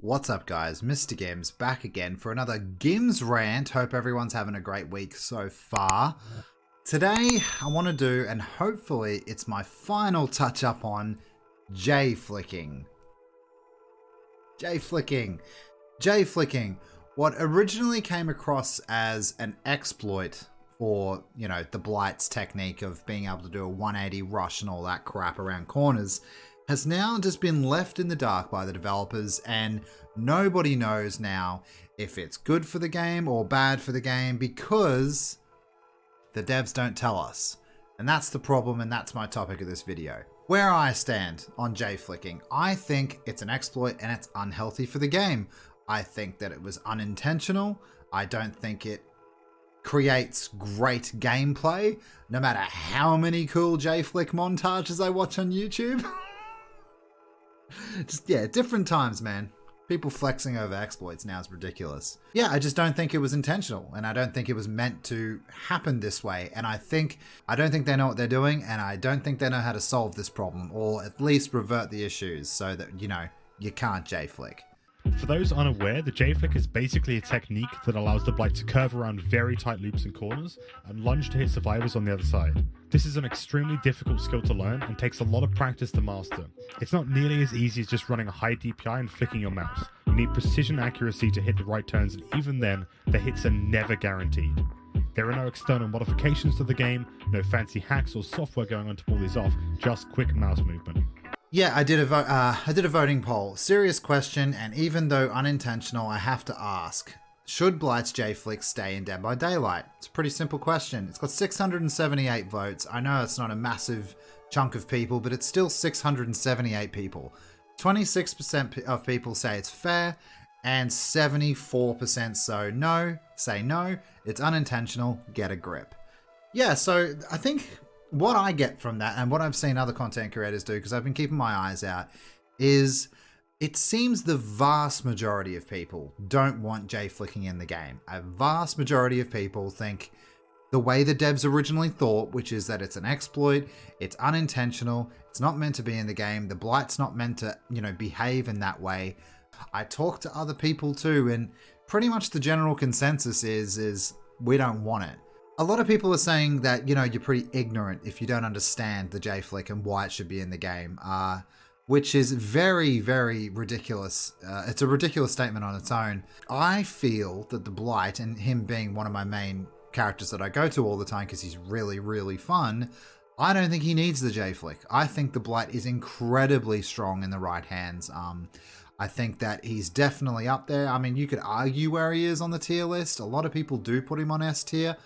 What's up guys, MrGimms back again for another GimmsRant. Hope everyone's having a great week so far. Today I want to do, and hopefully it's my final touch up on JFlicking. JFlicking. What originally came across as an exploit for, the Blight's technique of being able to do a 180 rush and all that crap around corners has now just been left in the dark by the developers, and nobody knows now if it's good for the game or bad for the game because the devs don't tell us. And that's the problem, and that's my topic of this video. Where I stand on JFlicking, I think it's an exploit and it's unhealthy for the game. I think that it was unintentional. I don't think it creates great gameplay, no matter how many cool JFlick montages I watch on YouTube. Just, yeah, different times, man. People flexing over exploits now is ridiculous. Yeah, I just don't think it was intentional, and I don't think it was meant to happen this way. And I don't think they know what they're doing, and I don't think they know how to solve this problem, or at least revert the issues so that, you can't JFlick. For those unaware, the JFlick is basically a technique that allows the Blight to curve around very tight loops and corners and lunge to hit survivors on the other side. This is an extremely difficult skill to learn and takes a lot of practice to master. It's not nearly as easy as just running a high DPI and flicking your mouse. You need precision accuracy to hit the right turns, and even then, the hits are never guaranteed. There are no external modifications to the game, no fancy hacks or software going on to pull these off, just quick mouse movement. Yeah, I did a voting poll. Serious question, and even though unintentional, I have to ask. Should Blight's JFlick stay in Dead by Daylight? It's a pretty simple question. It's got 678 votes. I know it's not a massive chunk of people, but it's still 678 people. 26% of people say it's fair, and 74% say no, it's unintentional, get a grip. Yeah, so I think what I get from that, and what I've seen other content creators do, because I've been keeping my eyes out, is it seems the vast majority of people don't want JFlicking in the game. A vast majority of people think the way the devs originally thought, which is that it's an exploit, it's unintentional, it's not meant to be in the game, the Blight's not meant to, behave in that way. I talk to other people too, and pretty much the general consensus is we don't want it. A lot of people are saying that, you're pretty ignorant if you don't understand the JFlick and why it should be in the game, which is very, very ridiculous. It's a ridiculous statement on its own. I feel that the Blight, and him being one of my main characters that I go to all the time because he's really, really fun, I don't think he needs the JFlick. I think the Blight is incredibly strong in the right hands. I think that he's definitely up there. I mean, you could argue where he is on the tier list. A lot of people do put him on S tier.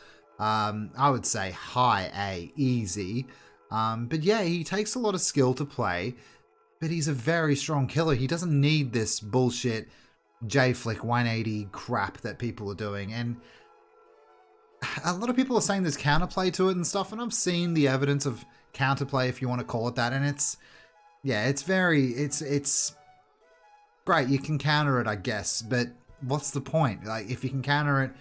I would say high A, easy. But yeah, he takes a lot of skill to play, but he's a very strong killer. He doesn't need this bullshit JFlick 180 crap that people are doing. And a lot of people are saying there's counterplay to it and stuff, and I've seen the evidence of counterplay, if you want to call it that, and it's great. You can counter it, I guess, but what's the point? Like, if you can counter it,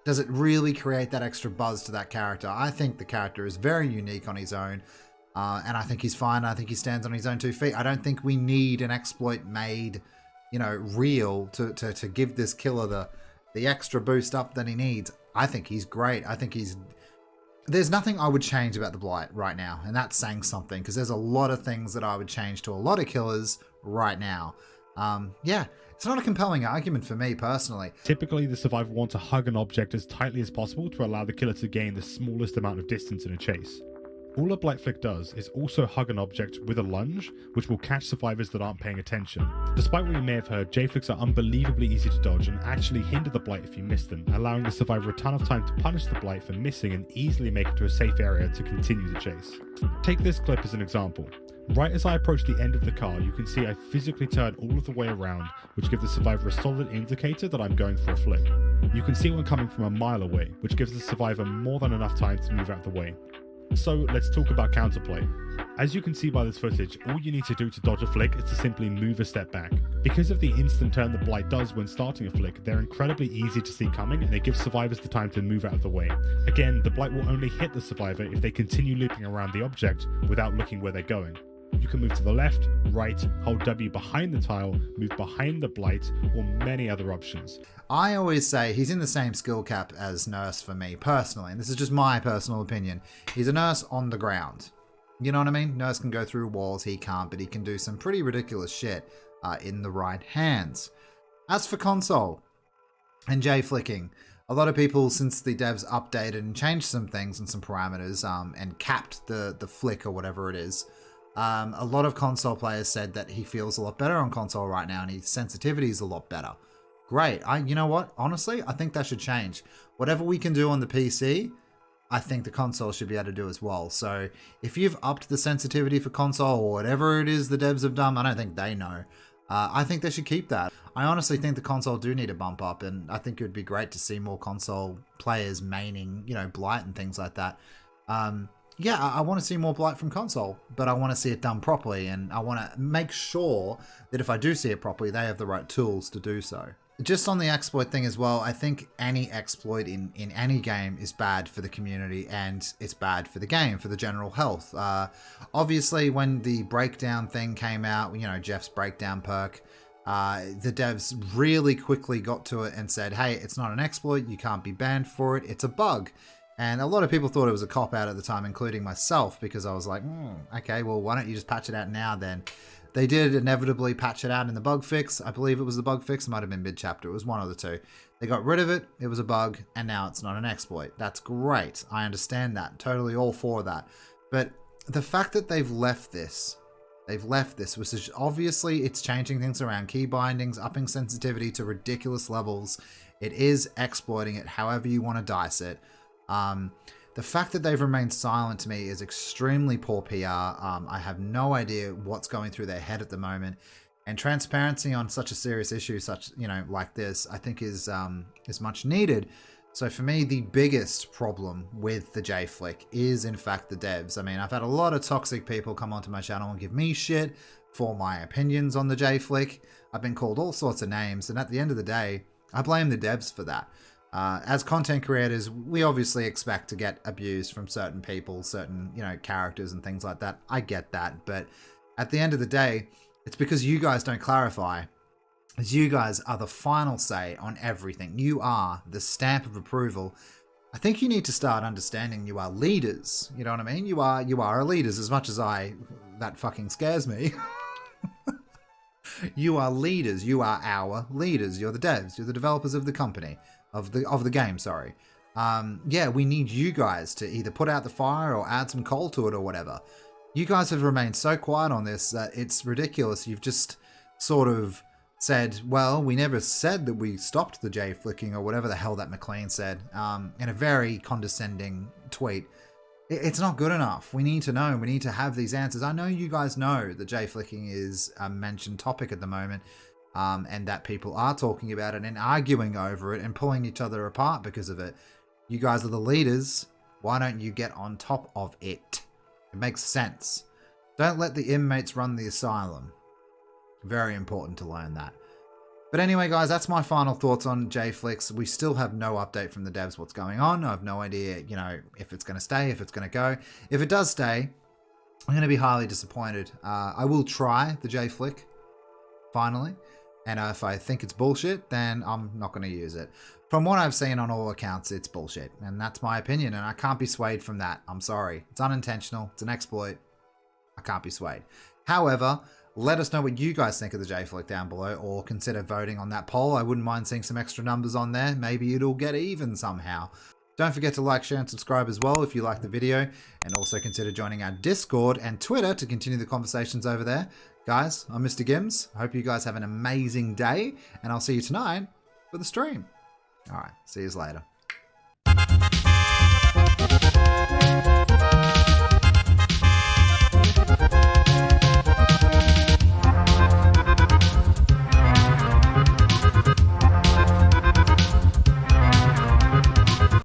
does it really create that extra buzz to that character? I think the character is very unique on his own, and I think he's fine. I think he stands on his own 2 feet. I don't think we need an exploit made, real to give this killer the extra boost up that he needs. I think he's great. I think there's nothing I would change about the Blight right now, and that's saying something, because there's a lot of things that I would change to a lot of killers right now. Yeah. It's not a compelling argument for me personally. Typically, the survivor wants to hug an object as tightly as possible to allow the killer to gain the smallest amount of distance in a chase. All a Blight flick does is also hug an object with a lunge, which will catch survivors that aren't paying attention. Despite what you may have heard, JFlicks are unbelievably easy to dodge and actually hinder the Blight if you miss them, allowing the survivor a ton of time to punish the Blight for missing and easily make it to a safe area to continue the chase. Take this clip as an example. Right as I approach the end of the car, you can see I physically turn all of the way around, which gives the survivor a solid indicator that I'm going for a flick. You can see one coming from a mile away, which gives the survivor more than enough time to move out of the way. So let's talk about counterplay. As you can see by this footage, all you need to do to dodge a flick is to simply move a step back. Because of the instant turn the Blight does when starting a flick, they're incredibly easy to see coming, and they give survivors the time to move out of the way. Again, the Blight will only hit the survivor if they continue looping around the object without looking where they're going. You can move to the left, right, hold W behind the tile, move behind the Blight, or many other options. I always say he's in the same skill cap as Nurse for me personally, and this is just my personal opinion. He's a Nurse on the ground. You know what I mean? Nurse can go through walls, he can't, but he can do some pretty ridiculous shit in the right hands. As for console and JFlicking, a lot of people, since the devs updated and changed some things and some parameters and capped the flick or whatever it is, a lot of console players said that he feels a lot better on console right now and his sensitivity is a lot better. Great. You know what? Honestly, I think that should change. Whatever we can do on the PC, I think the console should be able to do as well. So if you've upped the sensitivity for console or whatever it is the devs have done, I don't think they know. I think they should keep that. I honestly think the console do need a bump up, and I think it would be great to see more console players maining, you know, Blight and things like that. Yeah, I want to see more Blight from console, but I want to see it done properly, and I want to make sure that if I do see it properly, they have the right tools to do so. Just on the exploit thing as well, I think any exploit in any game is bad for the community and it's bad for the game, for the general health. Obviously, when the breakdown thing came out, you know, Jeff's breakdown perk, the devs really quickly got to it and said, hey, it's not an exploit, you can't be banned for it, it's a bug. And a lot of people thought it was a cop-out at the time, including myself, because I was like, okay, well, why don't you just patch it out now then? They did inevitably patch it out in the bug fix. I believe it was the bug fix. It might have been mid-chapter. It was one of the two. They got rid of it. It was a bug, and now it's not an exploit. That's great. I understand that. Totally all for that. But the fact that they've left this, which obviously it's changing things around. Key bindings, upping sensitivity to ridiculous levels. It is exploiting it however you want to dice it. The fact that they've remained silent to me is extremely poor PR. I have no idea what's going through their head at the moment, and transparency on such a serious issue, like this, I think is much needed. So for me, the biggest problem with the JFlick is in fact the devs. I mean, I've had a lot of toxic people come onto my channel and give me shit for my opinions on the JFlick. I've been called all sorts of names, and at the end of the day, I blame the devs for that. As content creators, we obviously expect to get abused from certain people, certain, you know, characters and things like that. I get that. But at the end of the day, it's because you guys don't clarify. As you guys are the final say on everything. You are the stamp of approval. I think you need to start understanding you are leaders. You know what I mean? You are leaders, as much as that fucking scares me. You are leaders. You are our leaders. You're the devs. You're the developers of the company. Of the game, sorry. Yeah, we need you guys to either put out the fire or add some coal to it or whatever. You guys have remained so quiet on this that it's ridiculous. You've just sort of said, well, we never said that we stopped the J-flicking or whatever the hell that McLean said in a very condescending tweet. It's not good enough. We need to know. We need to have these answers. I know you guys know that J-flicking is a mentioned topic at the moment. And that people are talking about it and arguing over it and pulling each other apart because of it. You guys are the leaders. Why don't you get on top of it? It makes sense. Don't let the inmates run the asylum. Very important to learn that. But anyway, guys, that's my final thoughts on JFlicks. We still have no update from the devs what's going on. I have no idea, you know, if it's going to stay, if it's going to go. If it does stay, I'm going to be highly disappointed. I will try the JFlick, finally. And if I think it's bullshit, then I'm not going to use it. From what I've seen on all accounts, it's bullshit. And that's my opinion, and I can't be swayed from that. I'm sorry. It's unintentional. It's an exploit. I can't be swayed. However, let us know what you guys think of the JFlick down below, or consider voting on that poll. I wouldn't mind seeing some extra numbers on there. Maybe it'll get even somehow. Don't forget to like, share, and subscribe as well if you like the video. And also consider joining our Discord and Twitter to continue the conversations over there. Guys, I'm MrGimms. I hope you guys have an amazing day, and I'll see you tonight for the stream. All right, see you later.